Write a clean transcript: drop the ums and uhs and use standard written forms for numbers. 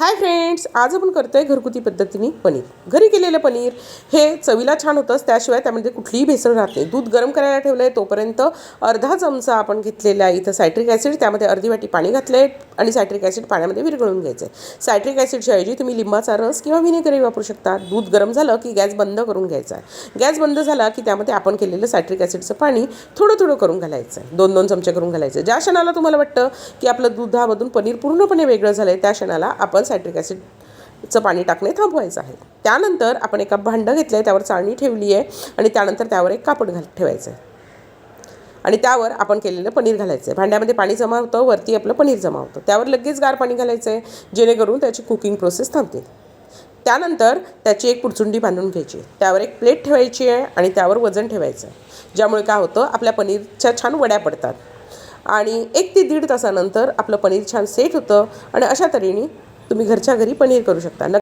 Hi friends, आज आपण करतोय घरगुती पद्धतीने पनीर. घरी केलेलं पनीर हे चवीला छान होतंच, त्याशिवाय त्यामध्ये कुठलीही भेसळ राहत नाही. दूध गरम करायला ठेवलं आहे तोपर्यंत अर्धा चमचा आपण घेतलेला आहे इथं सायट्रिक ॲसिड, त्यामध्ये अर्धी वाटी पाणी घातलं आहे आणि सायट्रिक ॲसिड पाण्यामध्ये विरघळून घ्यायचं आहे. सायट्रिक ॲसिडच्या ऐवजी तुम्ही लिंबाचा रस किंवा व्हिनेगरही वापरू शकता. दूध गरम झालं की गॅस बंद करून घ्यायचा आहे. गॅस बंद झाला की त्यामध्ये आपण केलेलं सायट्रिक ॲसिडचं पाणी थोडं थोडं करून घालायचं आहे. 2-2 चमचे करून घालायचं. ज्या क्षणाला तुम्हाला वाटतं की आपलं दुधामधून पनीर पूर्णपणे वेगळं झालं आहे, त्या क्षणाला आपण सायट्रिक ॲसिडचं पाणी टाकणे थांबवायचं आहे. त्यानंतर आपण एका भांडं घेतलं आहे, त्यावर चाळणी ठेवली आहे आणि त्यानंतर त्यावर एक कापड ठेवायचं आहे आणि त्यावर आपण केलेलं पनीर घालायचं आहे. भांड्यामध्ये पाणी जमा होतं, वरती आपलं पनीर जमा होतं. त्यावर लगेच गार पाणी घालायचं आहे, जेणेकरून त्याची कुकिंग प्रोसेस थांबते. त्यानंतर त्याची एक पुडचुंडी बांधून घ्यायची, त्यावर एक प्लेट ठेवायची आहे आणि त्यावर वजन ठेवायचं आहे, ज्यामुळे काय होतं आपल्या पनीरच्या छान वड्या पडतात आणि 1 ते 1.5 तासानंतर आपलं पनीर छान सेट होतं आणि अशा तऱ्हेने तुम्ही घरच्या घरी पनीर करू शकता.